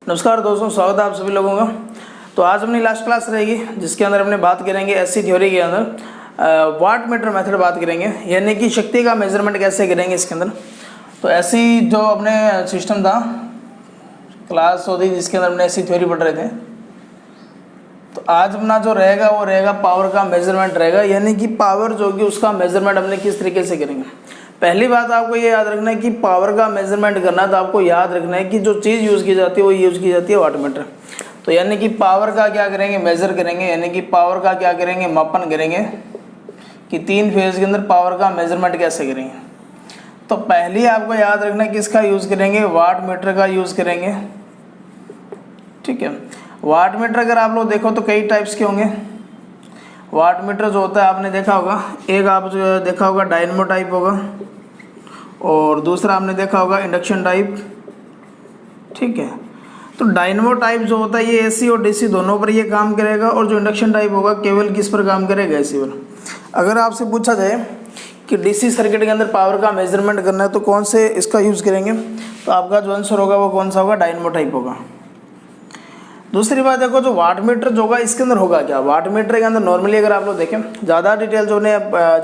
नमस्कार दोस्तों, स्वागत है आप सभी लोगों का। तो आज अपनी लास्ट क्लास रहेगी जिसके अंदर अपने बात करेंगे एसी थ्योरी के अंदर वाट मीटर मेथड बात करेंगे, यानी कि शक्ति का मेजरमेंट कैसे करेंगे इसके अंदर। तो ऐसी जो अपने सिस्टम था क्लास होती जिसके अंदर अपने एसी थ्योरी पढ़ रहे थे, तो आज अपना जो रहेगा वो रहेगा पावर का मेजरमेंट रहेगा, यानी कि पावर जो कि उसका मेजरमेंट हमने किस तरीके से करेंगे। पहली बात आपको ये याद रखना है कि पावर का मेजरमेंट करना है तो आपको याद रखना है कि जो चीज़ यूज़ की जाती है वो यूज़ की जाती है वाट मीटर। तो यानी कि पावर का क्या करेंगे, मेजर करेंगे, यानी कि पावर का क्या करेंगे, मापन करेंगे कि 3 फेज के अंदर पावर का मेजरमेंट कैसे करेंगे। तो पहले आपको याद रखना है किसका यूज़ करेंगे, वाट मीटर का यूज़ करेंगे। ठीक है, वाट मीटर अगर आप लोग देखो तो कई टाइप्स के होंगे। वाट मीटर जो होता है आपने देखा होगा, एक आप जो देखा होगा डायनमो टाइप होगा और दूसरा आपने देखा होगा इंडक्शन टाइप। ठीक है, तो डायनमो टाइप जो होता है ये एसी और डीसी दोनों पर ये काम करेगा, और जो इंडक्शन टाइप होगा केवल किस पर काम करेगा, एसी पर। अगर आपसे पूछा जाए कि डीसी सर्किट के अंदर पावर का मेजरमेंट करना है तो कौन से इसका यूज़ करेंगे, तो आपका जो आंसर होगा वो कौन सा होगा, डायनमो टाइप होगा। दूसरी बात देखो, जो वाट मीटर जो होगा इसके अंदर होगा क्या। वाट मीटर के अंदर नॉर्मली अगर आप लोग देखें, ज़्यादा डिटेल जो ने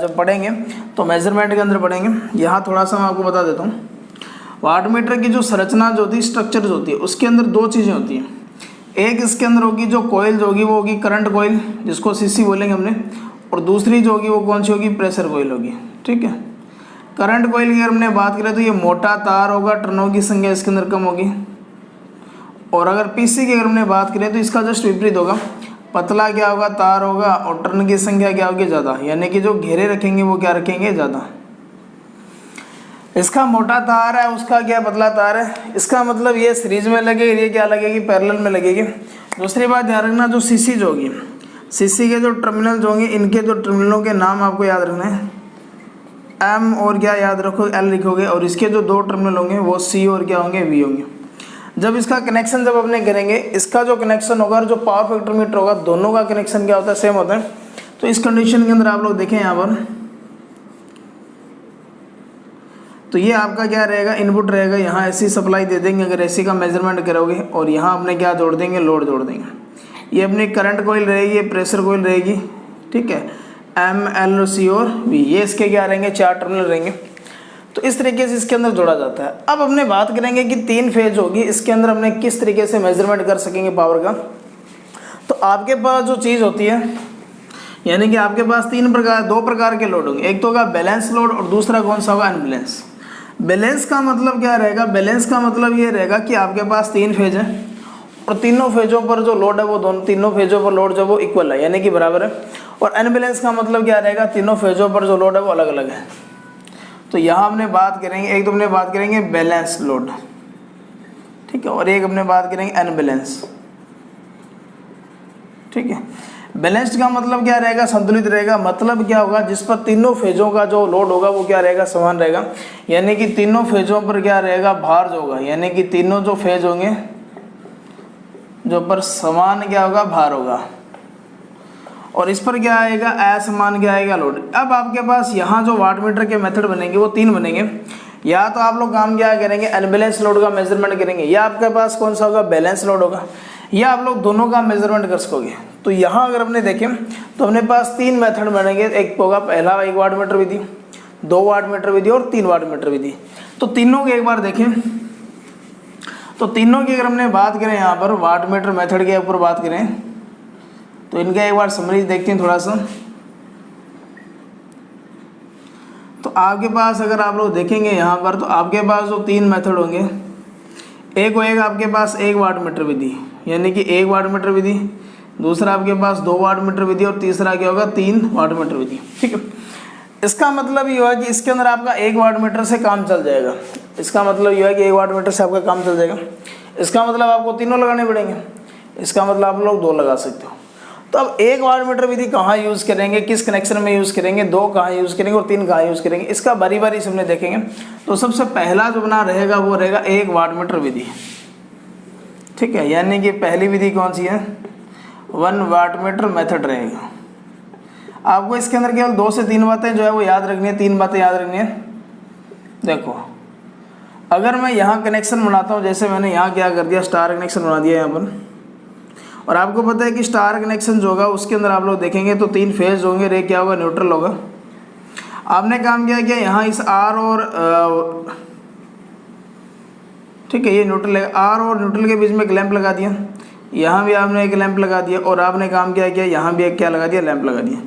जब पढ़ेंगे तो मेजरमेंट के अंदर पढ़ेंगे। यहाँ थोड़ा सा मैं आपको बता देता हूँ, वाट मीटर की जो संरचना जो होती है, स्ट्रक्चर जो होती है, उसके अंदर 2 चीज़ें होती हैं। एक इसके अंदर होगी जो कोयल जो होगी वो होगी करंट कोयल, जिसको सीसी बोलेंगे हमने, और दूसरी जो होगी वो कौन सी होगी, प्रेशर कोयल होगी। ठीक है, करंट कोयल की अगर हमने बात करें तो ये मोटा तार होगा, टर्नों की संख्या इसके अंदर कम होगी। और अगर पीसी की अगर हमने बात करें तो इसका जस्ट विपरीत होगा, पतला क्या होगा, तार होगा, और टर्न की संख्या क्या होगी, ज़्यादा, यानी कि जो घेरे रखेंगे वो क्या रखेंगे, ज़्यादा। इसका मोटा तार है, उसका क्या पतला तार है, इसका मतलब ये सीरीज में लगेगी, ये क्या लगेगी, पैरेलल में लगेगी। दूसरी बात ध्यान रखना, जो सीसी जो होगी, सीसी के जो टर्मिनल जो होंगे, इनके जो टर्मिनलों के नाम आपको याद रखना है, एम और क्या याद रखो, एल लिखोगे, और इसके जो 2 टर्मिनल होंगे वो सी और क्या होंगे, वी होंगे। जब इसका कनेक्शन जब अपने करेंगे, इसका जो कनेक्शन होगा और जो पावर फैक्टर मीटर होगा, दोनों का कनेक्शन क्या होता है, सेम होता है। तो इस कंडीशन के अंदर आप लोग देखें यहाँ पर, तो ये आपका क्या रहेगा, इनपुट रहेगा, यहाँ एसी सप्लाई दे देंगे अगर एसी का मेजरमेंट करोगे, और यहाँ अपने क्या जोड़ देंगे, लोड जोड़ देंगे। ये अपनी करंट कोयल रहेगी, ये प्रेशर कोयल रहेगी। ठीक है, एम, एल, सी और वी, ये इसके क्या रहेंगे, 4 टर्मिनल रहेंगे। तो इस तरीके से इसके अंदर जोड़ा जाता है। अब हमने बात करेंगे कि 3 फेज होगी, इसके अंदर हमने किस तरीके से मेजरमेंट कर सकेंगे पावर का। तो आपके पास जो चीज़ होती है, यानी कि आपके पास 2 प्रकार के लोड होंगे। एक तो होगा बैलेंस लोड और दूसरा कौन सा होगा, अनबैलेंस। बैलेंस का मतलब क्या रहेगा, बैलेंस का मतलब ये रहेगा कि आपके पास 3 फेज है और तीनों फेजों पर जो लोड है वो तीनों फेजों पर लोड जो वो इक्वल है, यानी कि बराबर है। और अनबैलेंस का मतलब क्या रहेगा, तीनों फेजों पर जो लोड है वो अलग अलग है। तो यहाँ हमने बात करेंगे, एक तो हमने बात करेंगे बैलेंस लोड, ठीक है, और एक हमने बात करेंगे अनबैलेंस। ठीक है, बैलेंस्ड का मतलब क्या रहेगा, संतुलित रहेगा। मतलब क्या होगा, जिस पर तीनों फेजों का जो लोड होगा वो क्या रहेगा, समान रहेगा, यानी कि तीनों फेजों पर क्या रहेगा, भार जो होगा, यानी कि तीनों जो फेज होंगे जो पर समान क्या होगा, भार होगा, और इस पर क्या आएगा, असमान क्या आएगा, लोड। अब आपके पास यहाँ जो वाट मीटर के मेथड बनेंगे वो 3 बनेंगे। या तो आप लोग काम क्या करेंगे, अनबैलेंस लोड का मेजरमेंट करेंगे, या आपके पास कौन सा होगा, बैलेंस लोड होगा, या आप लोग दोनों का मेजरमेंट कर सकोगे। तो यहाँ अगर हमने देखें तो अपने पास 3 मेथड बनेंगे। एक होगा पहला 1 वाट मीटर विधि, 2 वाट मीटर विधि और 3 वाट मीटर विधि। तो तीनों के एक बार देखें, तो तीनों की अगर हमने बात करें यहाँ पर वाट मीटर मेथड के ऊपर बात करें तो इनका एक बार समरी देखते हैं थोड़ा सा। तो आपके पास अगर आप लोग देखेंगे यहाँ पर, तो आपके पास जो 3 मेथड होंगे, एक होएगा आपके पास 1 वाट मीटर विधि, यानी कि 1 वाट मीटर विधि, दूसरा आपके पास 2 वाट मीटर विधि, और तीसरा क्या होगा, 3 वाट मीटर विधि। ठीक है, इसका मतलब ये हुआ कि इसके अंदर आपका 1 वाट मीटर से काम चल जाएगा। इसका मतलब ये है कि 1 वाट मीटर से आपका काम चल जाएगा। इसका मतलब आपको तीनों लगाने पड़ेंगे, इसका मतलब आप लोग 2 लगा सकते हो। तो अब 1 वाट मीटर विधि कहाँ यूज़ करेंगे, किस कनेक्शन में यूज़ करेंगे, 2 कहाँ यूज़ करेंगे और 3 कहाँ यूज़ करेंगे, इसका बारी बारी से हमने देखेंगे। तो सबसे पहला जो बना रहेगा वो रहेगा 1 वाट मीटर विधि। ठीक है, यानी कि पहली विधि कौन सी है, 1 वाट मीटर मेथड रहेगा। आपको इसके अंदर केवल 2 से 3 बातें जो है वो याद रखनी है, 3 बातें याद रखनी है। देखो, अगर मैं यहाँ कनेक्शन बनाता हूँ, जैसे मैंने यहाँ क्या कर दिया, स्टार कनेक्शन बना दिया यहाँ पर, और आपको पता है कि स्टार कनेक्शन जो होगा उसके अंदर आप लोग देखेंगे तो 3 फेज होंगे, रे क्या होगा, न्यूट्रल होगा। आपने काम क्या किया, यहाँ इस आर और ठीक है, ये न्यूट्रल है, आर और न्यूट्रल के बीच में एक लैंप लगा दिया, यहाँ भी आपने एक लैंप लगा दिया, और आपने काम क्या किया, यहाँ भी एक क्या लगा दिया, लैंप लगा दिया।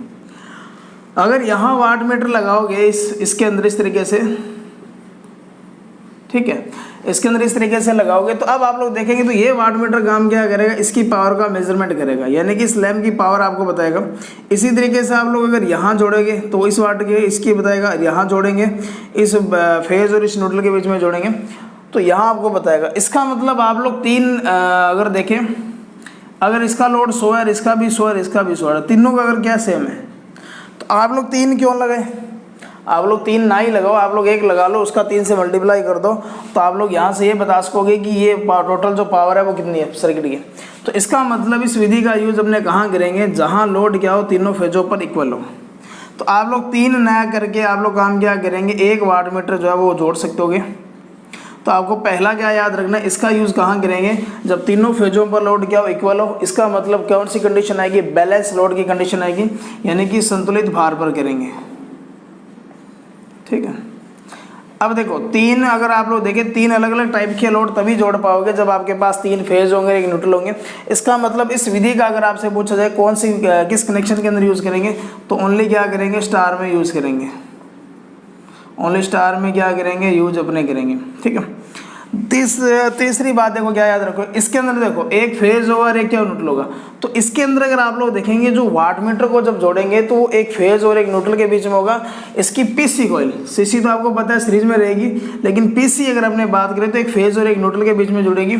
अगर यहाँ वाट मीटर लगाओगे इसके अंदर इस तरीके से, ठीक है, इसके अंदर इस तरीके से लगाओगे, तो अब आप लोग देखेंगे तो ये वाट मीटर काम क्या करेगा, इसकी पावर का मेजरमेंट करेगा, यानी कि इस लैंप की पावर आपको बताएगा। इसी तरीके से आप लोग अगर यहाँ जोड़ेंगे तो इस वाट के इसकी बताएगा, यहाँ जोड़ेंगे इस फेज और इस न्यूट्रल के बीच में जोड़ेंगे तो यहाँ आपको बताएगा। इसका मतलब आप लोग 3 अगर देखें, अगर इसका लोड 100 है, इसका भी 100 है, इसका भी 100 है, तीनों का अगर क्या सेम है, तो आप लोग 3 क्यों लगाए, आप लोग 3 ना ही लगाओ, आप लोग 1 लगा लो, उसका 3 से मल्टीप्लाई कर दो, तो आप लोग यहाँ से ये बता सकोगे कि ये टोटल जो पावर है वो कितनी है सर्किट की। तो इसका मतलब इस विधि का यूज अपने कहाँ करेंगे, जहाँ लोड क्या हो, तीनों फेजों पर इक्वल हो। तो आप लोग 3 नया करके आप लोग काम क्या करेंगे, 1 वाट मीटर जो है वो जोड़ सकते होगे। तो आपको पहला क्या याद रखना है, इसका यूज़ कहाँ करेंगे, जब तीनों फेजों पर लोड क्या हो, इक्वल हो। इसका मतलब कौन सी कंडीशन आएगी, बैलेंस लोड की कंडीशन आएगी, यानी कि संतुलित भार पर करेंगे, ठीक है। अब देखो 3 अगर आप लोग देखें, 3 अलग अलग टाइप के लोड तभी जोड़ पाओगे जब आपके पास 3 फेज होंगे, 1 न्यूट्रल होंगे। इसका मतलब इस विधि का अगर आपसे पूछा जाए कौन सी किस कनेक्शन के अंदर यूज़ करेंगे, तो ओनली क्या करेंगे, स्टार में यूज़ करेंगे, ओनली स्टार में क्या करेंगे, यूज अपने करेंगे, ठीक है। तीसरी बात देखो क्या याद रखो, इसके अंदर देखो 1 फेज होगा और 1 क्या न्यूट्रल होगा। तो इसके अंदर अगर आप लोग देखेंगे जो वाट मीटर को जब जोड़ेंगे तो 1 फेज और 1 न्यूट्रल के बीच में होगा इसकी पीसी कॉइल। सीसी तो आपको पता है सीरीज में रहेगी, लेकिन पीसी अगर अपने बात करें तो 1 फेज और 1 न्यूट्रल के बीच में जुड़ेगी,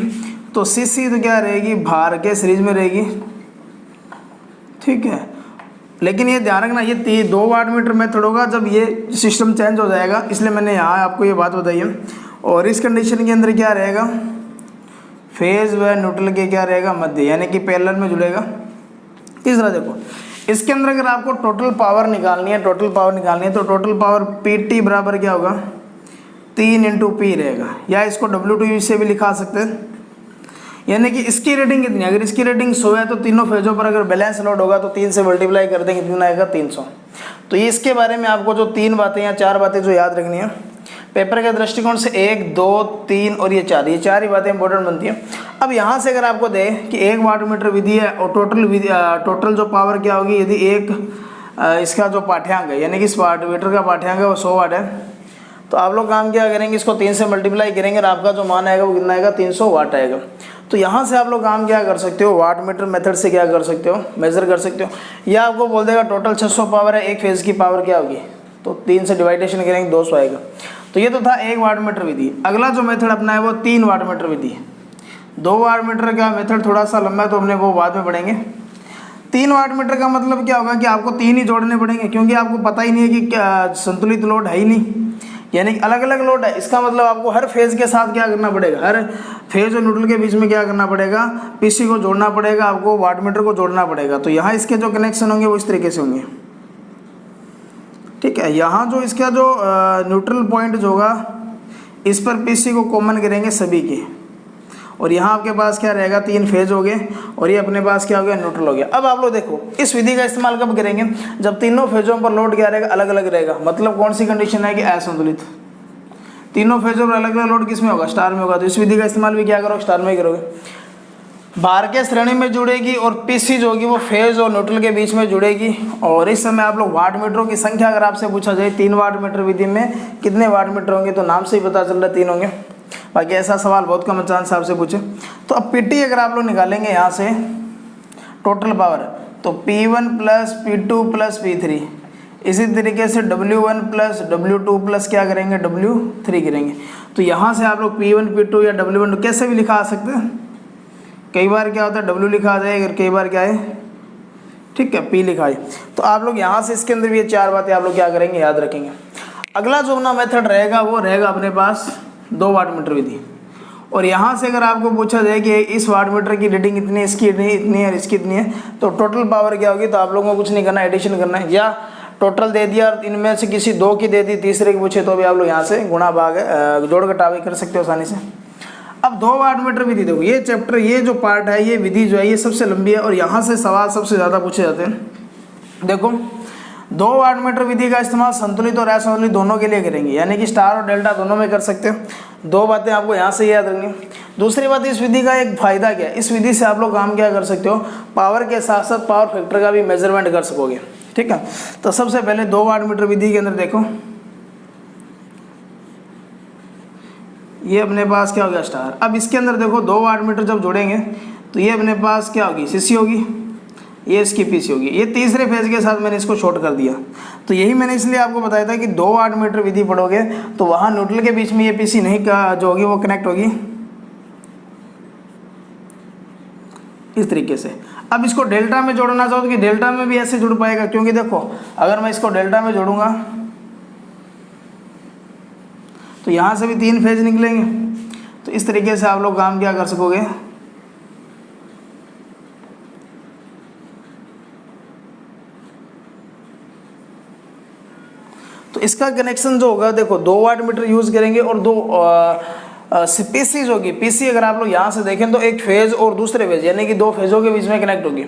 तो सीसी तो क्या रहेगी, भार के सीरीज में रहेगी, ठीक है। लेकिन ये ध्यान रखना, ये 2 वाट मीटर मेथड होगा जब ये सिस्टम चेंज हो जाएगा, इसलिए मैंने यहाँ आपको ये बात बताई है। और इस कंडीशन के अंदर क्या रहेगा, फेज व न्यूट्रल के क्या रहेगा, मध्य, यानी कि पैरेलल में जुड़ेगा। तीसरा देखो, इसके अंदर अगर आपको टोटल पावर निकालनी है, तो टोटल पावर PT बराबर क्या होगा, 3 × P रहेगा, या इसको W2 से भी लिखा सकते हैं। यानी कि इसकी रेटिंग कितनी है, अगर इसकी रेटिंग 100 है तो तीनों फेजों पर अगर बैलेंस लोड होगा तो 3 से मल्टीप्लाई कर देंगे, कितना आएगा, 300। तो ये इसके बारे में आपको जो 3 बातें या 4 बातें जो याद रखनी है पेपर के दृष्टिकोण से, 1, 2, 3 और ये 4 ही बातें इंपॉर्टेंट बनती हैं। अब यहाँ से अगर आपको दे कि 1 वाट मीटर विधि है और टोटल जो पावर क्या होगी, यदि इसका जो पाठ्यांक है, यानी कि इस वाट मीटर का पाठ्यांक है वो 100 वाट है, तो आप लोग काम क्या करेंगे, इसको 3 से मल्टीप्लाई करेंगे और आपका जो मान आएगा वो कितना आएगा, 300 वाट आएगा। तो यहाँ से आप लोग काम क्या कर सकते हो, वाट मीटर मेथड से क्या कर सकते हो, मेजर कर सकते हो। या आपको बोल देगा टोटल 600 पावर है, 1 फेज की पावर क्या होगी, तो 3 से डिवाइडेशन करेंगे 200 आएगा। तो ये तो था 1 वाट मीटर विधि। अगला जो मेथड अपना है वो 3 वाट मीटर विधि। 2 वाट मीटर का मेथड थोड़ा सा लंबा है तो हमने वो बाद में पढ़ेंगे। 3 वाट मीटर का मतलब क्या होगा कि आपको 3 ही जोड़ने पड़ेंगे, क्योंकि आपको पता ही नहीं है कि क्या संतुलित लोड है ही नहीं, यानी कि अलग अलग लोड है। इसका मतलब आपको हर फेज के साथ क्या करना पड़ेगा, हर फेज और न्यूट्रल के बीच में क्या करना पड़ेगा, पीसी को जोड़ना पड़ेगा, आपको वाट मीटर को जोड़ना पड़ेगा। तो यहाँ इसके जो कनेक्शन होंगे वो इस तरीके से होंगे, ठीक है। यहाँ जो इसका जो न्यूट्रल पॉइंट जो होगा इस पर पीसी को कॉमन करेंगे सभी के, और यहाँ आपके पास क्या रहेगा, 3 फेज हो गए और ये अपने पास क्या हो गया, न्यूट्रल हो गया। अब आप लोग देखो इस विधि का इस्तेमाल कब करेंगे, जब तीनों फेजों पर लोड क्या रहेगा, अलग अलग रहेगा। मतलब कौन सी कंडीशन है कि असंतुलित, तीनों फेजों पर अलग अलग लोड किस में होगा, स्टार में होगा। तो इस विधि का इस्तेमाल भी क्या करोगे, स्टार में ही करोगे। भार के श्रेणी में जुड़ेगी और पीसी जो होगी वो फेज और न्यूट्रल के बीच में जुड़ेगी। और इस समय आप लोग वाट मीटरों की संख्या अगर आपसे पूछा जाए 3 वाट मीटर विधि में कितने वाट मीटर होंगे, तो नाम से ही पता चल रहा है 3 होंगे। बाकी ऐसा सवाल बहुत कम चांस आपसे पूछे। तो अब PT अगर आप लोग निकालेंगे यहाँ से टोटल पावर, तो P1 + P2 + P3, इसी तरीके से W1 + W2 + क्या करेंगे, W3 करेंगे। तो यहाँ से आप लोग P1 P2 या W1 कैसे भी लिखा सकते हैं। कई बार क्या होता है W लिखा आ जाए, अगर कई बार क्या है, ठीक है, P लिखा है। तो आप लोग यहाँ से इसके अंदर भी ये 4 बातें आप लोग क्या करेंगे, याद रखेंगे। अगला जो अपना मेथड रहेगा वो रहेगा अपने पास 2 वाट मीटर विधि। और यहाँ से अगर आपको पूछा जाए कि इस वाट मीटर की रीडिंग इतनी है, इसकी इतनी है और इसकी इतनी है, तो टोटल पावर क्या होगी, तो आप लोगों को कुछ नहीं करना, एडिशन करना है। या टोटल दे दिया और इनमें से किसी दो की दे दी, तीसरे की पूछे तो भी आप लोग यहाँ से गुणा भाग जोड़ घटाव कर सकते हो आसानी से। अब 2 वाट मीटर विधि देखो, ये चैप्टर, ये जो पार्ट है, ये विधि जो है ये सबसे लंबी है और यहाँ से सवाल सबसे ज़्यादा पूछे जाते हैं। देखो 2 वाट मीटर विधि का इस्तेमाल संतुलित और असंतुलित दोनों के लिए करेंगे, यानी कि स्टार और डेल्टा दोनों में कर सकते हो। 2 बातें आपको यहाँ से याद रखनी। दूसरी बात, इस विधि का एक फायदा क्या है, इस विधि से आप लोग काम क्या कर सकते हो, पावर के साथ साथ पावर फैक्टर का भी मेजरमेंट कर सकोगे। ठीक है, तो सबसे पहले 2 वाट मीटर विधि के अंदर देखो, ये अपने पास क्या हो गया, स्टार। अब इसके अंदर देखो 2 वाट मीटर जब जोड़ेंगे तो ये अपने पास क्या होगी, सीसी होगी, ये इसकी पीसी होगी। ये तीसरे फेज के साथ मैंने इसको शॉर्ट कर दिया। तो यही मैंने इसलिए आपको बताया था कि 2 वाट मीटर विधि पढ़ोगे तो वहाँ न्यूट्रल के बीच में ये पीसी नहीं का जो होगी वो कनेक्ट होगी इस तरीके से। अब इसको डेल्टा में जोड़ना चाहो तो कि डेल्टा में भी ऐसे जुड़ पाएगा, क्योंकि देखो अगर मैं इसको डेल्टा में जोड़ूंगा तो यहाँ से भी 3 फेज निकलेंगे। तो इस तरीके से आप लोग काम क्या कर सकोगे, तो इसका कनेक्शन जो होगा देखो 2 वाट मीटर यूज करेंगे और 2 पीसी होगी। पीसी अगर आप लोग यहाँ से देखें तो एक फेज और दूसरे फेज, यानी कि 2 फेजों के बीच में कनेक्ट होगी।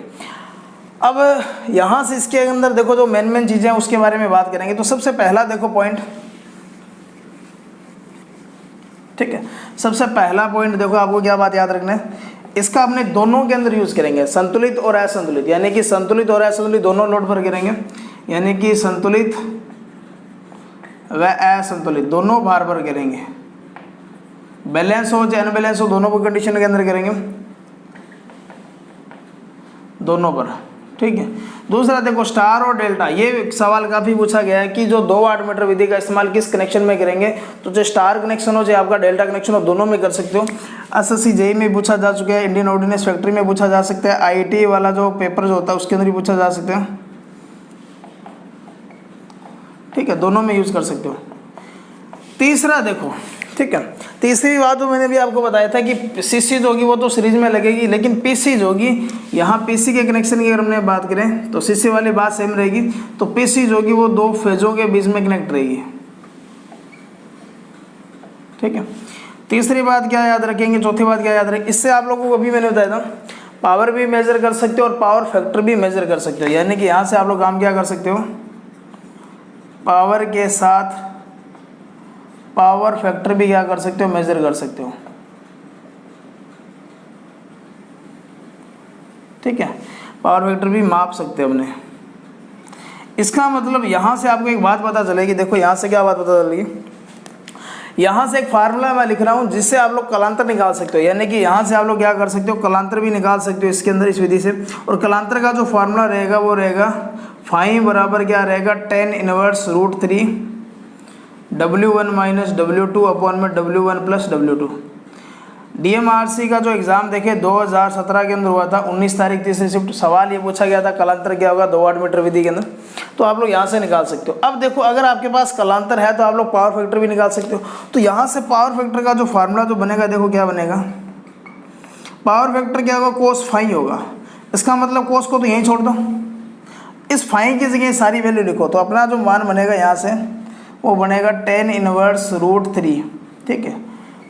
अब यहाँ से इसके अंदर देखो जो मेन चीज़ें हैं उसके बारे में बात करेंगे। तो सबसे पहला देखो पॉइंट, ठीक है, सबसे पहला पॉइंट देखो आपको क्या बात याद रखना है, इसका अपने दोनों के अंदर यूज करेंगे, संतुलित और असंतुलित, यानी कि संतुलित और असंतुलित दोनों लोड पर करेंगे, यानी कि संतुलित व असंतुलित दोनों भार पर करेंगे। बैलेंस हो चाहे अनबैलेंस हो दोनों को कंडीशन के अंदर करेंगे, दोनों पर। ठीक है, दूसरा देखो स्टार और डेल्टा, ये सवाल काफ़ी पूछा गया है कि जो 2 वाट मीटर विधि का इस्तेमाल किस कनेक्शन में करेंगे। तो जो स्टार कनेक्शन हो चाहे आपका डेल्टा कनेक्शन हो, दोनों में कर सकते हो। एसएससी जेईई में पूछा जा चुका है, इंडियन ऑर्डिनेंस फैक्ट्री में पूछा जा सकता है, आईआईटी वाला जो पेपर जो होता है उसके अंदर भी पूछा जा सकता है। ठीक है, दोनों में यूज़ कर सकते हो। तीसरा देखो, ठीक है, तीसरी बात तो मैंने भी आपको बताया था कि सीसी जो होगी वो तो सीरीज में लगेगी, लेकिन पीसी जो होगी, यहाँ पीसी के कनेक्शन की अगर हमने बात करें तो सीसी वाली बात सेम रहेगी। तो पीसी जो होगी वो 2 फेजों के बीच में कनेक्ट रहेगी। ठीक है, तीसरी बात क्या याद रखेंगे, चौथी बात क्या याद रखेंगे, इससे आप लोगों को अभी मैंने बताया था पावर भी मेजर कर सकते हो और पावर फैक्टर भी मेजर कर सकते हो, यानी कि यहाँ से आप लोग काम क्या कर सकते हो, पावर के साथ पावर फैक्टर भी क्या कर सकते हो, मेजर कर सकते हो। ठीक है, पावर फैक्टर भी माप सकते हो अपने। इसका मतलब यहाँ से आपको एक बात पता चलेगी, देखो यहाँ से क्या बात पता चलेगी, यहाँ से एक फार्मूला मैं लिख रहा हूँ जिससे आप लोग कलांतर निकाल सकते हो, यानी कि यहाँ से आप लोग क्या कर सकते हो, कलांतर भी निकाल सकते हो इसके अंदर इस विधि से। और कलांतर का जो फार्मूला रहेगा वो रहेगा फाइव बराबर क्या रहेगा, 10 inverse √3 W1 minus W2 upon में W1 प्लस W2। DMRC का जो एग्ज़ाम देखे 2017 के अंदर हुआ था, 19 तारीख तीसरी शिफ्ट, सवाल ये पूछा गया था कलांतर क्या होगा 2 वाट मीटर विधि के अंदर। तो आप लोग यहाँ से निकाल सकते हो। अब देखो अगर आपके पास कलांतर है तो आप लोग पावर फैक्टर भी निकाल सकते हो। तो यहाँ से पावर फैक्टर का जो फार्मूला जो बनेगा, देखो क्या बनेगा, पावर फैक्टर क्या होगा, cos फाई होगा। इसका मतलब cos को तो यहीं छोड़ दो, इस फाई की जगह सारी वैल्यू लिखो, तो अपना जो मान बनेगा यहाँ से वो बनेगा 10 इनवर्स √3। ठीक है,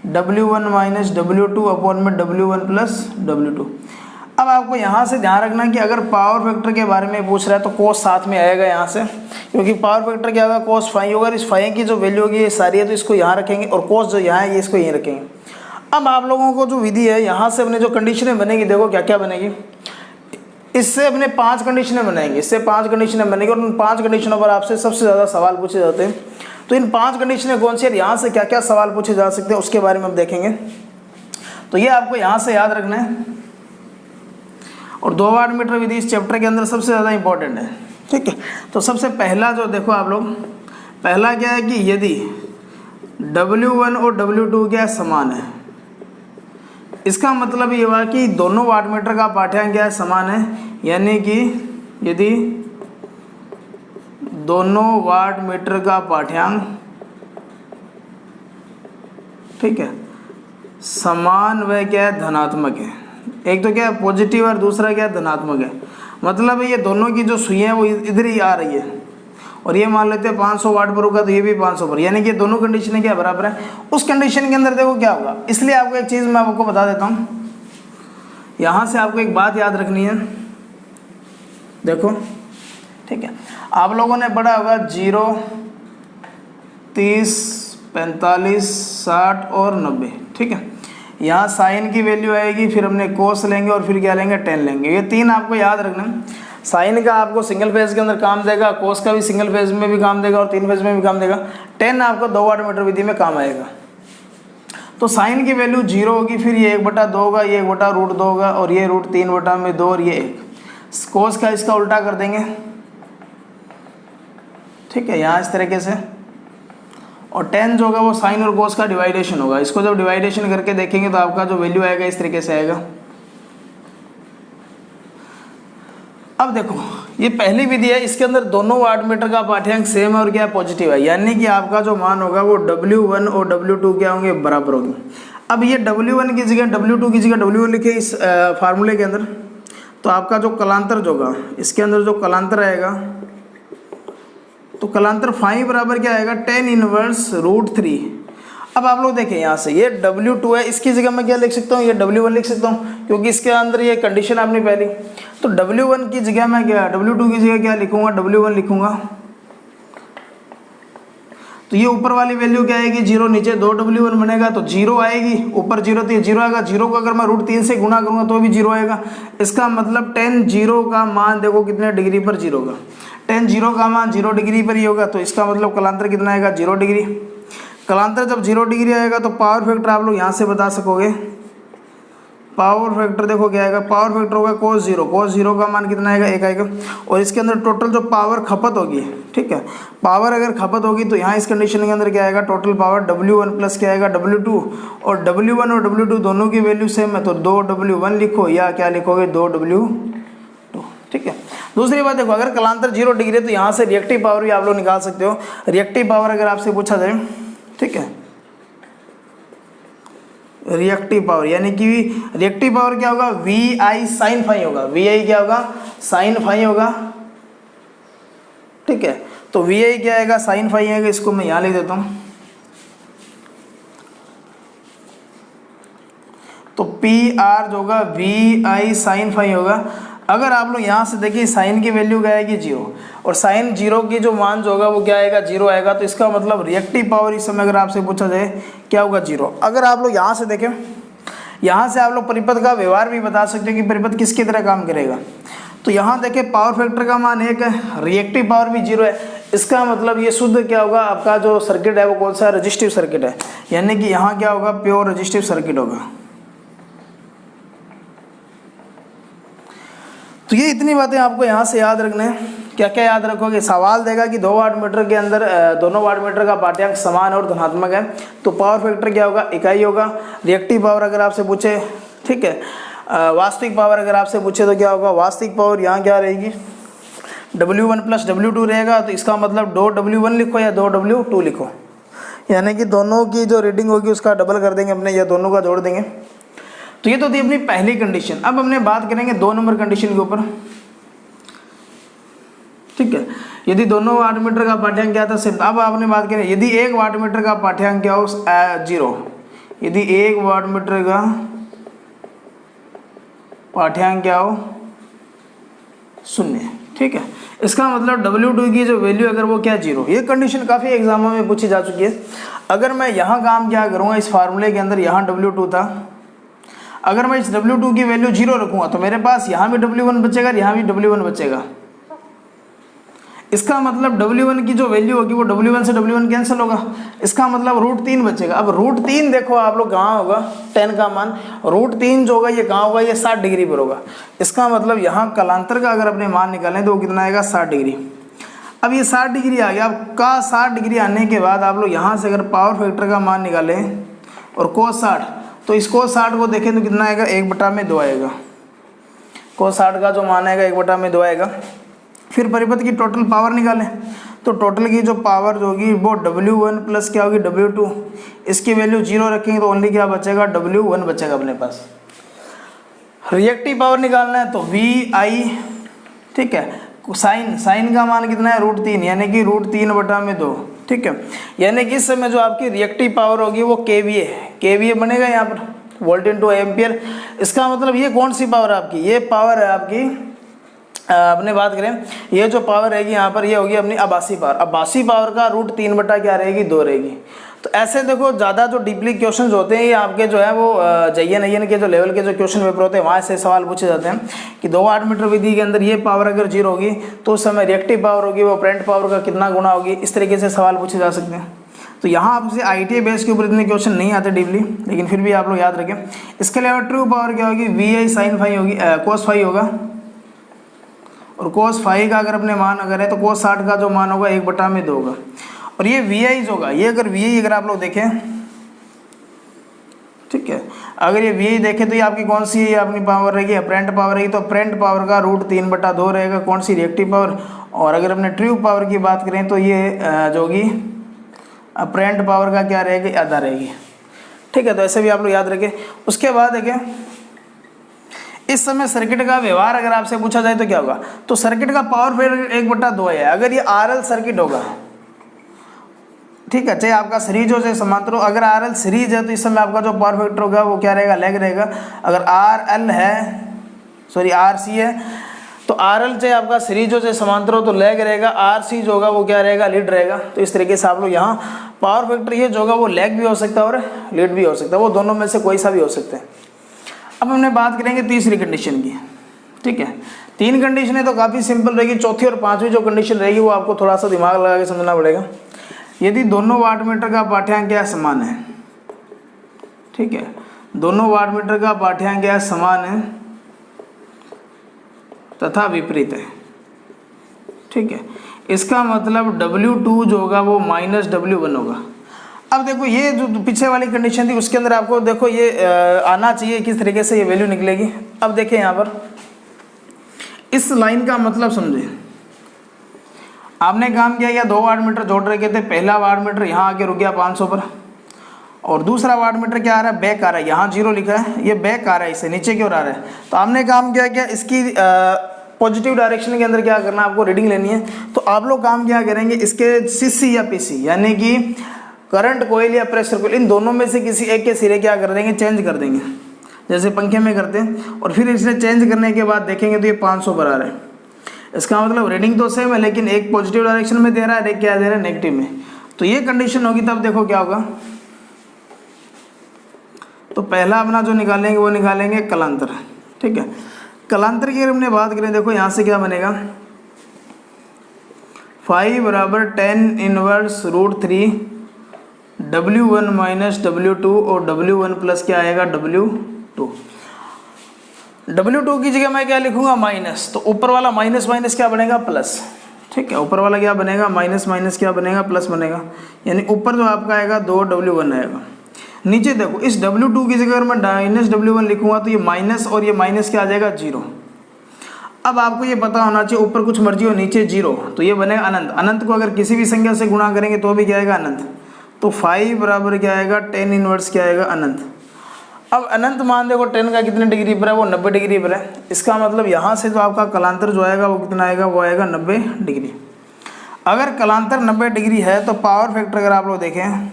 W1 माइनस W2 अपॉन में W1 प्लस W2। अब आपको यहाँ से ध्यान रखना कि अगर पावर फैक्टर के बारे में पूछ रहा है तो cos साथ में आएगा यहाँ से, क्योंकि पावर फैक्टर क्या होगा, cos फाई होगा। इस फाई की जो वैल्यू होगी ये सारी है तो इसको यहाँ रखेंगे, और cos जो यहाँ है ये इसको यहीं रखेंगे। अब आप लोगों को जो विधि है यहाँ से अपने जो कंडीशनें बनेगी, देखो क्या क्या बनेगी, इससे अपने 5 कंडीशनें बनाएंगे, इससे 5 कंडीशनें बनेंगी और उन 5 कंडीशनों पर आपसे सबसे ज़्यादा सवाल पूछे जाते हैं। तो इन 5 कंडीशनें कौन सी है, यहाँ से क्या क्या सवाल पूछे जा सकते हैं उसके बारे में हम देखेंगे। तो ये आपको यहाँ से याद रखना है। और 2 वाट मीटर विधि इस चैप्टर के अंदर सबसे ज़्यादा इंपॉर्टेंट है। ठीक है, तो सबसे पहला जो देखो आप लोग, पहला क्या है कि यदि W1 और W2 क्या समान है, इसका मतलब ये हुआ कि दोनों वाट मीटर का पाठ्यांक क्या है, समान है। यानी कि यदि दोनों वाट मीटर का पाठ्यांक, ठीक है, समान व क्या है, धनात्मक है। एक तो क्या है पॉजिटिव और दूसरा क्या है धनात्मक है। मतलब ये दोनों की जो सुइयाँ वो इधर ही आ रही है और ये मान लेते हैं 500 वाट पर होगा तो ये भी 500 पर, यानी कि दोनों कंडीशन क्या बराबर है। उस कंडीशन के अंदर देखो क्या होगा, इसलिए आपको एक चीज़ मैं आपको बता देता हूँ, यहाँ से आपको एक बात याद रखनी है। देखो ठीक है, आप लोगों ने पढ़ा होगा 0, 30, 45, 60 और 90, ठीक है। यहाँ साइन की वैल्यू आएगी, फिर हमने कोस लेंगे और फिर क्या लेंगे, टेन लेंगे। ये तीन आपको याद रखना है। साइन का आपको सिंगल फेज के अंदर काम देगा, कोस का भी सिंगल फेज में भी काम देगा और तीन फेज में भी काम देगा। टेन आपको 2 वाट मीटर विधि में काम आएगा। तो साइन की वैल्यू 0 होगी, फिर ये 1/2 होगा, ये 1/√2 होगा और ये √3/2 और ये 1। कोस का इसका उल्टा कर देंगे, ठीक है, यहाँ इस तरीके से। और टेन जो होगा वो साइन और कोस का डिवाइडेशन होगा। इसको जब डिवाइडेशन करके देखेंगे तो आपका जो वैल्यू आएगा इस तरीके से आएगा। अब देखो ये पहली विधि है, इसके अंदर दोनों वाट मीटर का पाठ्यांक सेम है और क्या पॉजिटिव है, यानी कि आपका जो मान होगा वो W1 और W2 क्या होंगे, बराबर होंगे। अब ये W1 की जगह W2 की जगह W1 लिखे इस फार्मूले के अंदर, तो आपका जो कलांतर जो होगा इसके अंदर जो कलांतर आएगा, तो कलांतर फाई बराबर क्या आएगा, tan−1√3। अब आप लोग देखें यहाँ से ये W2 है, इसकी जगह मैं क्या लिख सकता हूँ, ये W1 लिख सकता हूँ, क्योंकि इसके अंदर ये कंडीशन आपने पहली। तो W1 की जगह मैं क्या, W2 की जगह क्या लिखूंगा, W1 लिखूंगा। तो ये ऊपर वाली वैल्यू क्या आएगी, 0, नीचे 2W1 बनेगा तो 0 आएगी, ऊपर 0 तो ये 0 आएगा। 0 को अगर मैं √3 से गुणा करूँगा तो भी 0 आएगा। इसका मतलब tan 0 का मान देखो कितने डिग्री पर 0 होगा, tan 0 का मान 0 डिग्री पर ही होगा। तो इसका मतलब कलांतर कितना आएगा, 0 डिग्री। कलांतर जब 0 डिग्री आएगा तो पावर फैक्टर आप लोग यहाँ से बता सकोगे। पावर फैक्टर देखो क्या आएगा, पावर फैक्टर होगा cos 0। cos 0 का मान कितना आएगा, 1 आएगा। और इसके अंदर टोटल जो पावर खपत होगी, ठीक है, पावर अगर खपत होगी तो यहाँ इस कंडीशन के अंदर क्या आएगा, टोटल पावर W1 प्लस क्या आएगा, W2। और W1 और W2 दोनों की वैल्यू सेम है तो 2W1 लिखो या क्या लिखोगे, 2W2, ठीक है। दूसरी बात देखो, अगर कलांतर 0 डिग्री है तो यहाँ से रिएक्टिव पावर भी आप लोग निकाल सकते हो। रिएक्टिव पावर अगर आपसे पूछा जाए, ठीक है, रिएक्टिव पावर यानी कि रिएक्टिव पावर क्या होगा, VI sin φ होगा। VI क्या होगा, sin φ होगा, ठीक है। तो VI क्या आएगा, sin φ आएगा। इसको मैं यहाँ लिख देता हूँ। तो PR जो होगा VI sin φ होगा। अगर आप लोग यहाँ से देखिए साइन की वैल्यू क्या आएगी, 0, और साइन 0 की जो मान जो होगा वो क्या आएगा, 0 आएगा। तो इसका मतलब रिएक्टिव पावर इस समय अगर आपसे पूछा जाए क्या होगा, 0। अगर आप लोग यहाँ से देखें, यहाँ से आप लोग परिपथ का व्यवहार भी बता सकते हो कि परिपथ किसकी तरह काम करेगा। तो यहाँ देखें पावर फैक्टर का मान 1 है, रिएक्टिव पावर भी 0 है। इसका मतलब ये शुद्ध क्या होगा, आपका जो सर्किट है वो कौन सा, रजिस्टिव सर्किट है, यानी कि यहाँ क्या होगा, प्योर रजिस्टिव सर्किट होगा। तो ये इतनी बातें आपको यहाँ से याद रखना है। क्या क्या याद रखोगे, सवाल देगा कि 2 वाट मीटर के अंदर दोनों वाट मीटर का पाठ्यांक समान और धनात्मक है, तो पावर फैक्टर क्या होगा, इकाई होगा। रिएक्टिव पावर अगर आपसे पूछे, ठीक है, वास्तविक पावर अगर आपसे पूछे तो क्या होगा, वास्तविक पावर यहाँ क्या रहेगी, W1 प्लस W2 रहेगा। तो इसका मतलब 2W1 लिखो या 2W2 लिखो, यानी कि दोनों की जो रीडिंग होगी उसका डबल कर देंगे अपने, या दोनों का जोड़ देंगे। तो ये तो थी अपनी पहली कंडीशन। अब हमने बात करेंगे 2 नंबर कंडीशन के ऊपर, ठीक है। यदि दोनों वाट मीटर का पाठ्यांक क्या था, सिर्फ अब आपने बात करें यदि 1 वाट मीटर का पाठ्यांक क्या हो, 0, यदि 1 वाट मीटर का पाठ्यांक क्या हो, 0, ठीक है। इसका मतलब W2 की जो वैल्यू अगर वो क्या, 0। ये कंडीशन काफ़ी एग्जामों में पूछी जा चुकी है। अगर मैं यहाँ काम क्या करूँगा, इस फार्मूले के अंदर यहाँ W2 था, अगर मैं इस W2 की वैल्यू 0 रखूँगा तो मेरे पास यहाँ भी W1 बचेगा, यहाँ भी W1 बचेगा। इसका मतलब W1 की जो वैल्यू होगी वो W1 से W1 कैंसिल होगा, इसका मतलब √3 बचेगा। अब √3 देखो आप लोग कहाँ होगा, tan का मान √3 जो होगा ये कहाँ होगा, ये 60 डिग्री पर होगा। इसका मतलब यहाँ कलांतर का अगर अपने मान निकालें तो वो कितना आएगा, 60 डिग्री। अब ये 60 डिग्री आ गया। आपका 60 डिग्री आने के बाद आप लोग यहाँ से अगर पावर फैक्टर का मान निकालें और cos 60, तो इस cos 60 को देखें तो कितना आएगा, 1/2 आएगा। cos 60 का जो मान आएगा 1/2 आएगा। फिर परिपथ की टोटल पावर निकालें तो टोटल की जो पावर जो होगी वो W1 प्लस क्या होगी, W2। इसकी वैल्यू 0 रखेंगे तो ओनली क्या बचेगा, W1 बचेगा अपने पास। रिएक्टिव पावर निकालना है तो VI, ठीक है, साइन का मान कितना है √3, यानी कि √3/2, ठीक है। यानी कि इस समय जो आपकी रिएक्टिव पावर होगी वो केवीए बनेगा यहाँ पर, वोल्ट इंटू एम्पियर। इसका मतलब ये कौन सी पावर है आपकी, ये पावर है आपकी, अपने बात करें ये जो पावर रहेगी यहाँ पर, ये होगी अपनी आभासी पावर। आभासी पावर का √3/2 रहेगी। तो ऐसे देखो ज़्यादा जो डीपली क्वेश्चंस होते हैं ये आपके जो है वो JNIN के जो लेवल के जो क्वेश्चन पेपर होते हैं वहाँ से सवाल पूछे जाते हैं कि 2 वाटमीटर विधि के अंदर ये पावर अगर 0 होगी तो उस समय रिएक्टिव पावर होगी वो अपरेंट पावर का कितना गुना होगी, इस तरीके से सवाल पूछे जा सकते हैं। तो यहाँ आपसे ITA बेस के ऊपर इतने क्वेश्चन नहीं आते डीपली, लेकिन फिर भी आप लोग याद रखें। इसके अलावा ट्रू पावर क्या होगी, VI sin फाई होगी, cos फाई होगा, और cos फाई का अगर अपने मान अगर है तो cos 60 का जो मान होगा 1/2 होगा। और ये VI होगा, ये अगर VI अगर आप लोग देखें, ठीक है, अगर ये VI देखें तो ये आपकी कौन सी है, अपनी पावर रहेगी अपरेंट पावर रहेगी। तो अपरेंट पावर का √3/2 रहेगा, कौन सी, रिएक्टिव पावर। और अगर अपने ट्रू पावर की बात करें तो ये जो होगी अपरेंट पावर का क्या रहेगी, आधा रहेगी, ठीक है। तो ऐसे भी आप लोग याद रखें। उसके बाद देखें इस समय सर्किट का व्यवहार अगर आपसे पूछा जाए तो क्या होगा, तो सर्किट का पावर फैक्टर 1/2 है। अगर ये RL सर्किट होगा, ठीक है, चाहे आपका सीरीज हो चाहे समांतर हो, अगर RL सीरीज है तो इस समय आपका जो पावर फैक्टर होगा वो क्या रहेगा, लैग रहेगा। अगर RC है तो RL चाहे आपका सीरीज हो चाहे समांतर हो तो लैग रहेगा, RC जो होगा वो क्या रहेगा, लीड रहेगा। तो इस तरीके से आप लोग यहाँ पावर फैक्टर ये जो होगा वो लैग भी हो सकता है और लीड भी हो सकता है, वो दोनों में से कोई सा भी हो सकता है। अब हमने बात करेंगे तीसरी कंडीशन की, ठीक है। 3 कंडीशनें तो काफ़ी सिंपल रहेगी, चौथी और पांचवी जो कंडीशन रहेगी वो आपको थोड़ा सा दिमाग लगा के समझना पड़ेगा। यदि दोनों वाटमीटर का पाठ्यांक क्या समान है, ठीक है, दोनों वाटमीटर का पाठ्यांक क्या समान है तथा विपरीत है, ठीक है, इसका मतलब W2 जो होगा वो -W1 होगा। अब देखो ये जो पीछे वाली कंडीशन थी उसके अंदर आपको देखो ये आना चाहिए किस तरीके से ये वैल्यू निकलेगी। अब देखिए यहाँ पर इस लाइन का मतलब समझे, आपने काम किया या 2 वाटमीटर जोड़ रखे थे, पहला वाटमीटर यहाँ आके रुक गया 500 पर, और दूसरा वाटमीटर क्या आ रहा है, बैक आ रहा है, यहाँ 0 लिखा है, ये बैक आ रहा है, इसे नीचे की ओर आ रहा है। तो आपने काम किया इसकी पॉजिटिव डायरेक्शन के अंदर क्या करना है, आपको रीडिंग लेनी है। तो आप लोग काम क्या करेंगे, इसके CC या PC यानी कि करंट कॉइल या प्रेशर कॉइल, इन दोनों में से किसी एक के सिरे क्या कर देंगे, चेंज कर देंगे, जैसे पंखे में करते हैं। और फिर इसे चेंज करने के बाद देखेंगे तो ये 500 पर आ रहा है। इसका मतलब रीडिंग तो सेम है लेकिन एक पॉजिटिव डायरेक्शन में दे रहा है, एक क्या दे रहा है, नेगेटिव में। तो ये कंडीशन होगी तब देखो क्या होगा। तो पहला अपना जो निकालेंगे वो निकालेंगे कलांतर, ठीक है। कलांतर की अगर हमने बात करें, देखो यहाँ से क्या बनेगा, 5 = 10 इनवर्स √3 W1 - W2 और W1 प्लस क्या आएगा, W2। W2 की जगह मैं क्या लिखूंगा, माइनस, तो ऊपर वाला माइनस माइनस क्या बनेगा, प्लस, ठीक है। ऊपर वाला क्या बनेगा, माइनस माइनस क्या बनेगा, प्लस बनेगा। यानी ऊपर जो आपका आएगा 2 W1 आएगा। नीचे देखो इस W2 की जगह अगर मैं -W1 लिखूंगा तो ये माइनस और ये माइनस क्या आ जाएगा, 0। अब आपको ये पता होना चाहिए ऊपर कुछ मर्जी हो नीचे 0, तो ये बनेगा अनंत। अनंत को अगर किसी भी संख्या से गुणा करेंगे तो भी क्या आएगा, अनंत। तो 5 बराबर क्या आएगा, 10 इनवर्स क्या आएगा, अनंत। अब अनंत मान देखो 10 का कितने डिग्री पर है, वो 90 डिग्री पर है। इसका मतलब यहाँ से जो आपका कलांतर जो आएगा वो कितना आएगा, वो आएगा 90 डिग्री। अगर कलांतर 90 डिग्री है तो पावर फैक्टर अगर आप लोग देखें,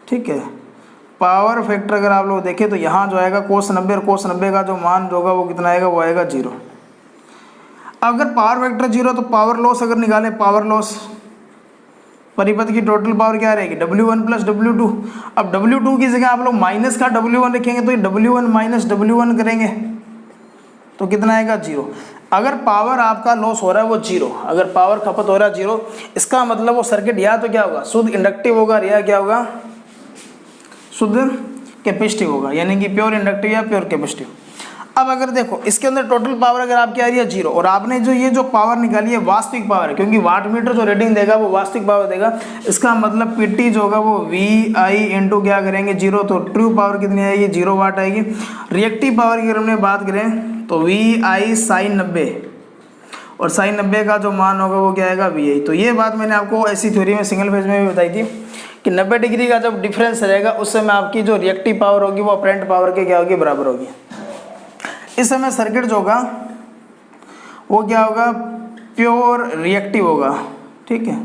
ठीक है, पावर फैक्टर अगर आप लोग देखें तो यहाँ जो आएगा cos 90 और cos 90 का जो मान जो होगा वो कितना आएगा, वो आएगा 0। अगर पावर फैक्टर 0 तो पावर लॉस अगर निकालें, पावर लॉस परिपथ की टोटल पावर क्या रहेगी, W1 + W2। अब W2 की जगह आप लोग माइनस का W1 लिखेंगे तो ये W1 - W1 करेंगे तो कितना आएगा, 0। अगर पावर आपका लॉस हो रहा है वो 0, अगर पावर खपत हो रहा है 0, इसका मतलब वो सर्किट या तो क्या होगा, शुद्ध इंडक्टिव होगा, या क्या होगा, शुद्ध कैपेसिटिव होगा, यानी कि प्योर इंडक्टिव या प्योर कैपेसिटिव। अब अगर देखो इसके अंदर टोटल पावर अगर आपकी आ रही है 0 और आपने जो ये जो पावर निकाली है वास्तविक पावर है, क्योंकि वाटमीटर जो रीडिंग देगा वो वास्तविक पावर देगा। इसका मतलब PT जो होगा वो VI इंटू क्या करेंगे, 0। तो ट्रू पावर कितनी आएगी, 0 वाट आएगी। रिएक्टिव पावर की अगर हमने बात करें तो VI sin 90 और sin 90 का जो मान होगा वो क्या आएगा, VI। तो ये बात मैंने आपको ऐसी थ्योरी में सिंगल फेज में भी बताई थी कि 90 डिग्री का जब डिफरेंस रहेगा उस समय आपकी जो रिएक्टिव पावर होगी वो अपरेंट पावर के क्या होगी, बराबर होगी। इस समय सर्किट जो होगा वो क्या होगा, प्योर रिएक्टिव होगा। ठीक है,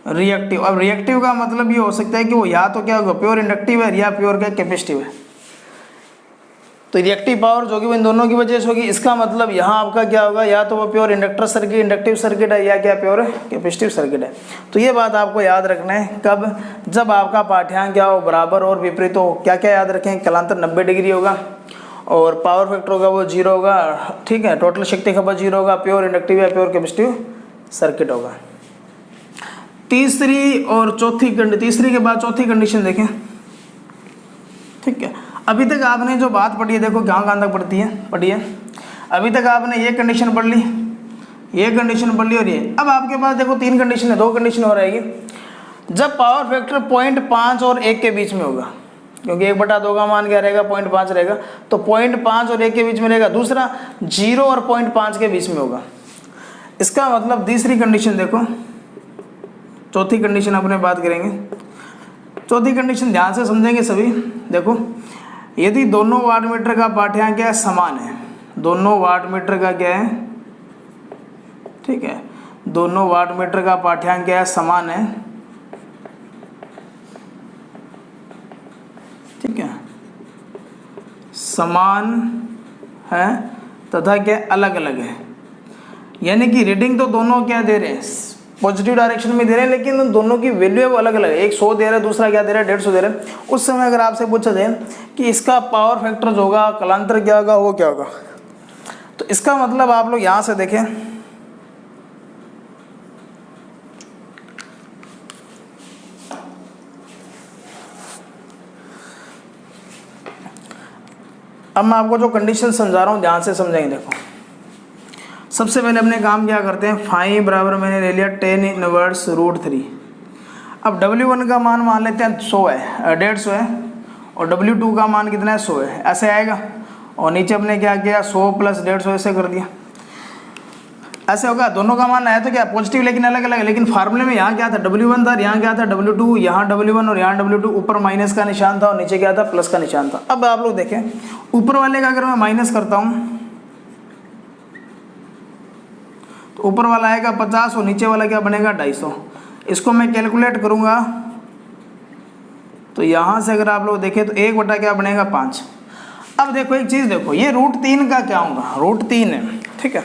रिएक्टिव। अब रिएक्टिव का मतलब ये हो सकता है कि वो या तो क्या होगा, प्योर इंडक्टिव है या प्योर क्या कैपेसिटिव है। तो रिएक्टिव पावर जो कि वो इन दोनों की वजह से होगी। इसका मतलब यहाँ आपका क्या होगा, या तो वो pure inductor circuit inductive circuit है या क्या प्योर कैपेसिटिव सर्किट है। तो ये बात आपको याद रखना है कब, जब आपका पाठ्यांक क्या हो, बराबर और विपरीत हो। क्या क्या याद रखें, कलांतर 90 डिग्री होगा और पावर फैक्टर होगा वो 0 होगा। ठीक है, टोटल शक्ति खपत 0 होगा, प्योर इंडक्टिव या प्योर कैपेसिटिव सर्किट होगा। तीसरी और चौथी तीसरी के बाद चौथी कंडीशन देखें। ठीक है, अभी तक आपने जो बात पढ़ी है, देखो कहाँ तक पढ़ती है, पढ़ी है। अभी तक आपने ये कंडीशन पढ़ ली, ये कंडीशन पढ़ ली और ये। अब आपके पास देखो 3 कंडीशन है, 2 कंडीशन हो रहेगी। जब पावर फैक्टर 0.5 और 1 के बीच में होगा, क्योंकि 1/2 का मान क्या रहेगा, 0.5 रहेगा, तो 0.5 और 1 के बीच में रहेगा। दूसरा 0 और 0.5 के बीच में होगा। इसका मतलब तीसरी कंडीशन देखो, चौथी कंडीशन अपने बात करेंगे। चौथी कंडीशन ध्यान से समझेंगे सभी। देखो, यदि दोनों वाटमीटर का पाठ्यांक क्या है, समान है, दोनों वाटमीटर का क्या है, ठीक है, दोनों वाटमीटर का पाठ्यांक क्या है, समान है। ठीक है, समान है तथा क्या अलग अलग है। यानी कि रीडिंग तो दोनों क्या दे रहे हैं, पॉजिटिव डायरेक्शन में दे रहे हैं, लेकिन दोनों की वैल्यू है वो अलग अलग है। एक 100 दे रहा है, दूसरा क्या दे रहा है, 150 दे रहा है। उस समय अगर आपसे पूछा जाए कि इसका पावर फैक्टर जो होगा, कलांतर क्या होगा, वो क्या होगा, तो इसका मतलब आप लोग यहाँ से देखें, अब मैं आपको जो कंडीशन समझा रहा हूँ ध्यान से समझेंगे। देखो, सबसे पहले अपने काम क्या करते हैं, फाइव बराबर मैंने ले लिया 10⁻√3। अब W1 का मान लेते हैं 100 है, 150 है, और W2 का मान कितना है, 100 है, ऐसे आएगा। और नीचे अपने क्या किया, 100 + 150 ऐसे कर दिया, ऐसे होगा। दोनों का मान आया तो क्या पॉजिटिव, लेकिन अलग अलग है। लेकिन फार्मूले में यहाँ क्या था, W1 था, यहाँ क्या था, W2, यहाँ W1 और यहाँ W2, ऊपर माइनस का निशान था और नीचे क्या था, प्लस का निशान था। अब आप लोग देखें, ऊपर वाले का अगर मैं माइनस करता हूँ तो ऊपर वाला आएगा 50 और नीचे वाला क्या बनेगा, 250। इसको मैं कैलकुलेट करूँगा तो यहाँ से अगर आप लोग देखें तो 1 क्या बनेगा, 5। अब देखो एक चीज़ देखो, ये √3 का क्या होगा, √3 है। ठीक है,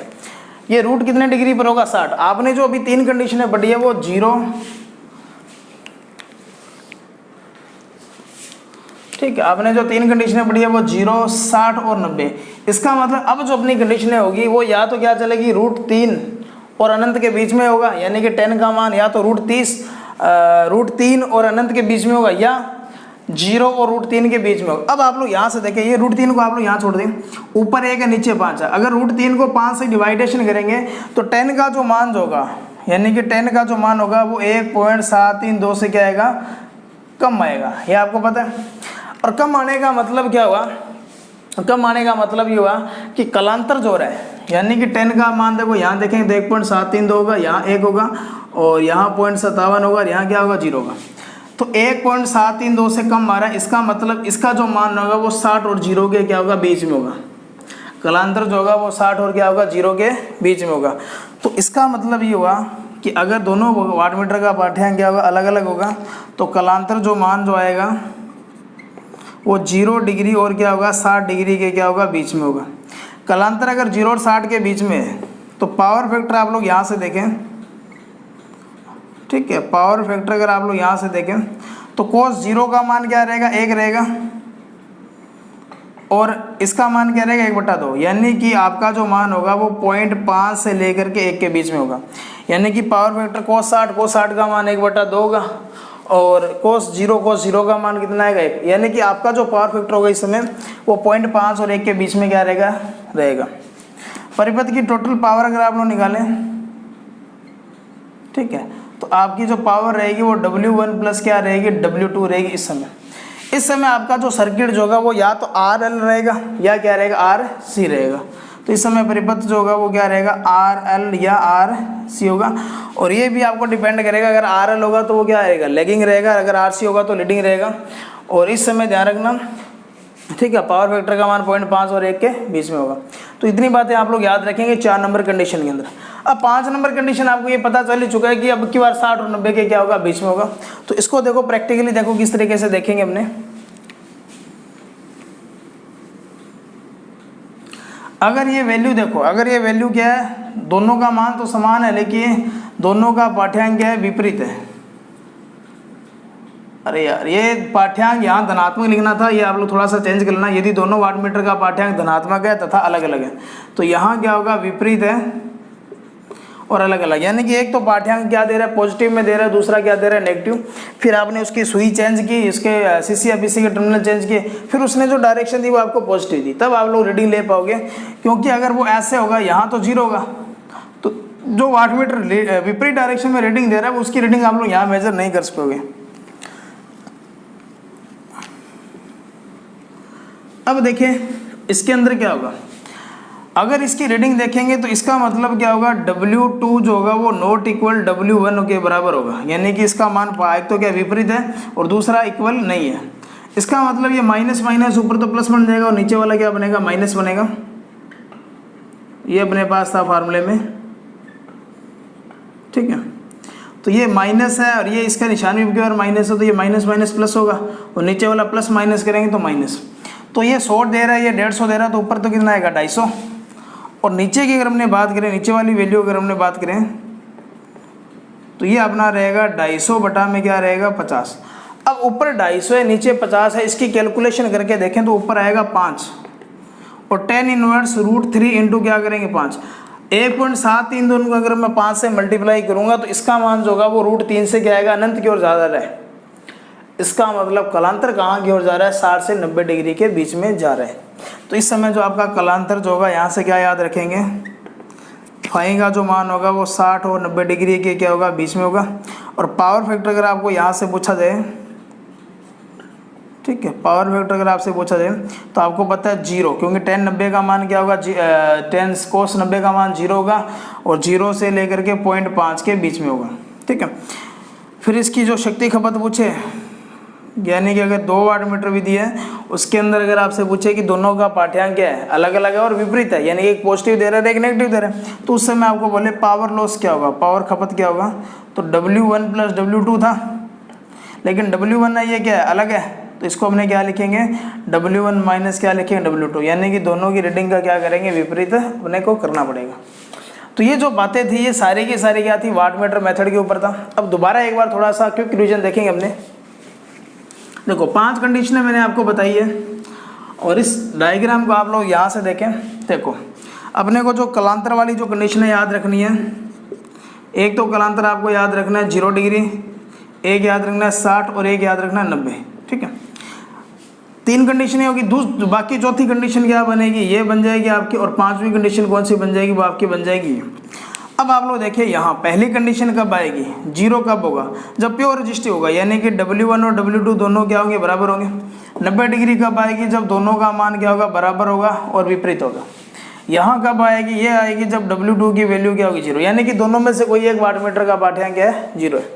ये रूट कितने डिग्री पर होगा, 60। आपने जो अभी 3 कंडीशनें पढ़ी है वो 0, ठीक है, आपने जो 3 कंडीशनें पढ़ी है वो 0, 60 और 90। इसका मतलब अब जो अपनी कंडीशनें होगी वो या तो क्या चलेगी, √3 और अनंत के बीच में होगा, यानी कि 10 का मान या तो √3 और अनंत के बीच में होगा, या 0 और √3 के बीच में होगा। अब आप लोग यहाँ से देखें, ये √3 को आप लोग यहाँ छोड़ दें, ऊपर 1 है नीचे 5 है। अगर √3 को 5 से डिवाइडेशन करेंगे तो 10 का जो मान होगा, यानी कि 10 का जो मान होगा वो 1.732 से क्या आएगा, कम आएगा। ये आपको पता है। और कम आने का मतलब क्या हुआ, कम आने का मतलब ये हुआ कि कलांतर जो रहा है, यानी कि 10 का मान देखो यहाँ देखेंगे तो 1.732 होगा, यहाँ 1 होगा और यहाँ 0.57 होगा और यहाँ क्या होगा, 0 होगा। तो 1.732 से कम आ रहा है, इसका मतलब इसका जो मान होगा वो 60 और 0 के क्या होगा, बीच में होगा। कलांतर जो होगा वो 60 और क्या होगा, 0 के बीच में होगा। तो इसका मतलब ये हुआ कि अगर दोनों वाटमीटर का पाठ्यांक क्या होगा, अलग अलग होगा, तो कलांतर जो मान जो आएगा वो 0 डिग्री और क्या होगा, 60 डिग्री के क्या होगा, बीच में होगा। कलांतर अगर 0 और 60 के बीच में है तो पावर फैक्टर आप लोग यहाँ से देखें, ठीक है, पावर फैक्टर अगर आप लोग यहाँ से देखें तो cos 0 का मान क्या रहेगा, 1 रहेगा, और इसका मान क्या रहेगा, 1/2। यानी कि आपका जो मान होगा वो 0.5 से लेकर के 1 के बीच में होगा। यानी कि पावर फैक्टर cos 60 का मान 1/2 होगा, और cos 0 का मान कितना आएगा, 1। यानी कि आपका जो पावर फैक्टर होगा इस समय वो 0.5 और 1 के बीच में क्या रहेगा। परिपथ की टोटल पावर अगर आप लोग निकालें, ठीक है, तो आपकी जो पावर रहेगी वो W1 प्लस क्या रहेगी, W2 रहेगी। इस समय आपका जो सर्किट जो होगा वो या तो RL रहेगा या क्या रहेगा, RC रहेगा। तो इस समय परिपथ जो होगा वो क्या रहेगा, RL या RC होगा। और ये भी आपको डिपेंड करेगा, अगर RL होगा तो वो क्या रहेगा, लैगिंग रहेगा, अगर RC होगा तो लीडिंग रहेगा। और इस समय ध्यान रखना ठीक है। पावर फैक्टर का मान 0.5 और 1 के बीच में होगा। तो इतनी बातें आप लोग याद रखेंगे 4 नंबर कंडीशन के अंदर। अब 5 नंबर कंडीशन आपको ये पता चल ही चुका है कि अब की बार 60 और 90 के क्या होगा, बीच में होगा। तो इसको देखो प्रैक्टिकली, देखो किस तरीके से देखेंगे अपने। अगर ये वैल्यू देखो, अगर ये वैल्यू क्या है, दोनों का मान तो समान है लेकिन दोनों का पाठ्यांक क्या है, विपरीत है। अरे यार, ये पाठ्यांक यहाँ धनात्मक लिखना था, ये आप लोग थोड़ा सा चेंज कर लेना। यदि दोनों वाटमीटर का पाठ्यांक धनात्मक है तथा अलग अलग है तो यहाँ क्या होगा, विपरीत है और अलग अलग। यानी कि एक तो पाठ्यांक क्या दे रहा है, पॉजिटिव में दे रहा है, दूसरा क्या दे रहा है, नेगेटिव। फिर आपने उसकी सुई चेंज की, इसके सीसी या पीसी के टर्मिनल चेंज किए, फिर उसने जो डायरेक्शन दी वो आपको पॉजिटिव दी, तब आप लोग रीडिंग ले पाओगे। क्योंकि अगर वो ऐसे होगा, यहाँ तो 0 होगा, तो जो वाटमीटर विपरीत डायरेक्शन में रीडिंग दे रहा है उसकी रीडिंग आप लोग यहाँ मेजर नहीं कर सकोगे। अब देखिए इसके अंदर क्या होगा, अगर इसकी रीडिंग देखेंगे तो इसका मतलब क्या होगा, W2 जो होगा वो नॉट इक्वल W1 के बराबर होगा। यानी कि इसका मान एक तो क्या विपरीत है और दूसरा इक्वल नहीं है। इसका मतलब ये माइनस माइनस ऊपर तो प्लस बन जाएगा और नीचे वाला क्या बनेगा, माइनस बनेगा। ये अपने पास था फार्मूले में, ठीक है। तो ये माइनस है और ये इसका निशान भी अगर माइनस है तो ये माइनस माइनस प्लस होगा और नीचे वाला प्लस माइनस करेंगे तो माइनस। तो ये 100 दे रहा है, ये 150 दे रहा है, तो ऊपर तो कितना आएगा, 250। और नीचे की अगर हमने बात करें, नीचे वाली वैल्यू अगर हमने बात करें तो ये अपना रहेगा 250 बटा में क्या रहेगा, 50। अब ऊपर 250 है, नीचे 50 है, इसकी कैलकुलेशन करके देखें तो ऊपर आएगा 5 और 10 इनवर्स √3 इंटू क्या करेंगे, 5। 1.73 दोनों को अगर मैं 5 से मल्टीप्लाई करूंगा तो इसका मान जो होगा वो √3 से क्या आएगा, अनंत की ओर ज़्यादा रहे। इसका मतलब कलांतर कहाँ की ओर जा रहा है, 60 से 90 डिग्री के बीच में जा रहा है। तो इस समय जो आपका कलांतर जो होगा, यहाँ से क्या याद रखेंगे, फाई का जो मान होगा वो 60 और 90 डिग्री के क्या होगा, बीच में होगा। और पावर फैक्टर अगर आपको यहाँ से पूछा जाए, ठीक है, पावर फैक्टर अगर आपसे पूछा जाए तो आपको पता है 0, क्योंकि tan 90 का मान क्या होगा, tan cos 90 का मान 0 होगा और 0 से लेकर के 0.5 के बीच में होगा, ठीक है। फिर इसकी जो शक्ति खपत पूछे, यानी कि अगर 2 वाटमीटर विधि है उसके अंदर अगर आपसे पूछे कि दोनों का पाठ्यांक क्या है, अलग अलग है और विपरीत है, यानी एक पॉजिटिव दे रहा है एक नेगेटिव दे रहा है, तो उस समय आपको बोले पावर लॉस क्या होगा, पावर खपत क्या होगा। तो W1 प्लस W2 था, लेकिन W1 है ये क्या है, अलग है, तो इसको हमने क्या लिखेंगे, W1 माइनस क्या लिखेंगे, W2। यानी कि दोनों की रीडिंग का क्या करेंगे, विपरीत अपने को करना पड़ेगा। तो ये जो बातें थी ये सारी की सारी क्या थी, वाटमीटर मेथड के ऊपर था। अब दोबारा एक बार थोड़ा सा क्विक रिवीजन देखेंगे हमने। देखो 5 कंडीशनें मैंने आपको बताई है और इस डायग्राम को आप लोग यहाँ से देखें। देखो अपने को जो कलांतर वाली जो कंडीशनें याद रखनी है, एक तो कलांतर आपको याद रखना है 0 डिग्री, एक याद रखना है 60 और एक याद रखना है 90, ठीक है। 3 कंडीशनें होगी, बाकी चौथी कंडीशन क्या बनेगी, ये बन जाएगी आपकी, और 5वीं कंडीशन कौन सी बन जाएगी, वो आपकी बन जाएगी। अब आप लोग देखिए यहाँ पहली कंडीशन कब आएगी, 0 कब होगा, जब प्योर रेजिस्टिव होगा, यानी कि W1 और W2 दोनों क्या होंगे, बराबर होंगे। 90 डिग्री कब आएगी, जब दोनों का मान क्या होगा, बराबर होगा और विपरीत होगा। यहाँ कब आएगी, ये आएगी जब W2 की वैल्यू क्या होगी, 0, यानी कि दोनों में से कोई एक वाटमीटर का पाठ्यांक क्या है, 0 है।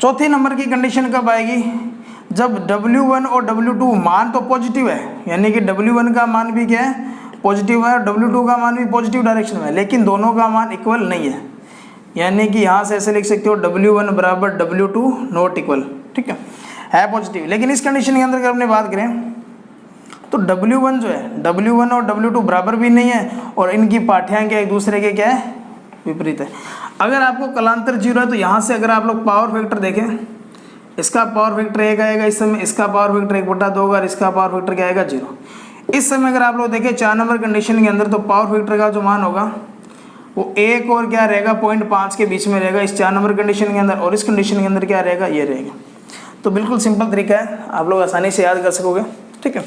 चौथी नंबर की कंडीशन कब आएगी, जब W1 और W2 मान तो पॉजिटिव है, यानी कि W1 का मान भी क्या है, पॉजिटिव है, और W2 का मान भी पॉजिटिव डायरेक्शन में है, लेकिन दोनों का मान इक्वल नहीं है। यानी कि यहाँ से ऐसे लिख सकते हो W1 बराबर W2 नॉट इक्वल, ठीक है पॉजिटिव। लेकिन इस कंडीशन के अंदर अगर अपने बात करें तो W1 जो है, W1 और W2 बराबर भी नहीं है और इनकी पाठ्यांक एक दूसरे के क्या है, विपरीत है। अगर आपको कलांतर 0 है तो यहाँ से अगर आप लोग पावर फैक्टर देखें, इसका पावर फैक्टर 1 आएगा इस समय, इसका पावर फैक्टर 1/2 होगा और इसका पावर फैक्टर क्या आएगा, 0। इस समय अगर आप लोग देखें 4 नंबर कंडीशन के अंदर तो पावर फैक्टर का जो मान होगा वो 1 और क्या रहेगा, 0.5 के बीच में रहेगा इस 4 नंबर कंडीशन के अंदर, और इस कंडीशन के अंदर क्या रहेगा, ये रहेगा। तो बिल्कुल सिंपल तरीका है, आप लोग आसानी से याद कर सकोगे, ठीक है।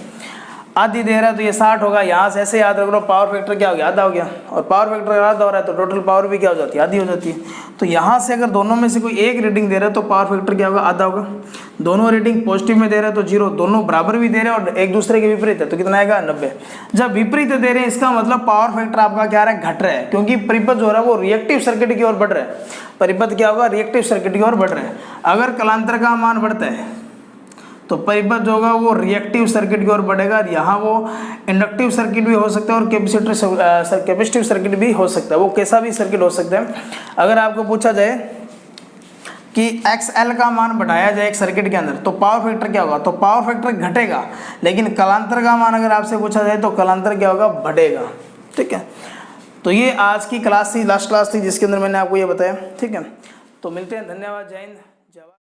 आधी दे रहा है तो ये 60 होगा, यहाँ से ऐसे याद रख लो, पावर फैक्टर क्या हो गया, आधा हो गया, और पावर फैक्टर आधा हो रहा है तो टोटल पावर भी क्या हो जाती है, आधी हो जाती है। तो यहाँ से अगर दोनों में से कोई एक रीडिंग दे रहा है तो पावर फैक्टर क्या होगा, आधा होगा। दोनों रीडिंग पॉजिटिव में दे रहे हैं तो 0, दोनों बराबर भी दे रहे हैं और एक दूसरे के विपरीत है तो कितना आएगा, 90। जब विपरीत दे रहे हैं इसका मतलब पावर फैक्टर आपका क्या रहा है, घट रहा है, क्योंकि परिपथ जो हो रहा है वो रिएक्टिव सर्किट की ओर बढ़ रहा है। परिपथ क्या होगा, रिएक्टिव सर्किट की ओर बढ़ रहा है। अगर कलांतर का मान बढ़ता है तो परिपथ जो होगा वो रिएक्टिव सर्किट की ओर बढ़ेगा, और यहाँ वो इंडक्टिव सर्किट भी हो सकता है और कैपेसिटिव सर्किट भी हो सकता है, वो कैसा भी सर्किट हो सकता है। अगर आपको पूछा जाए कि XL का मान बढ़ाया जाए एक सर्किट के अंदर तो पावर फैक्टर क्या होगा, तो पावर फैक्टर घटेगा, लेकिन कलांतर का मान अगर आपसे पूछा जाए तो कलांतर क्या होगा, बढ़ेगा। ठीक है, तो ये आज की क्लास थी, लास्ट क्लास थी जिसके अंदर मैंने आपको ये बताया। ठीक है, तो मिलते हैं, धन्यवाद, जय हिंद।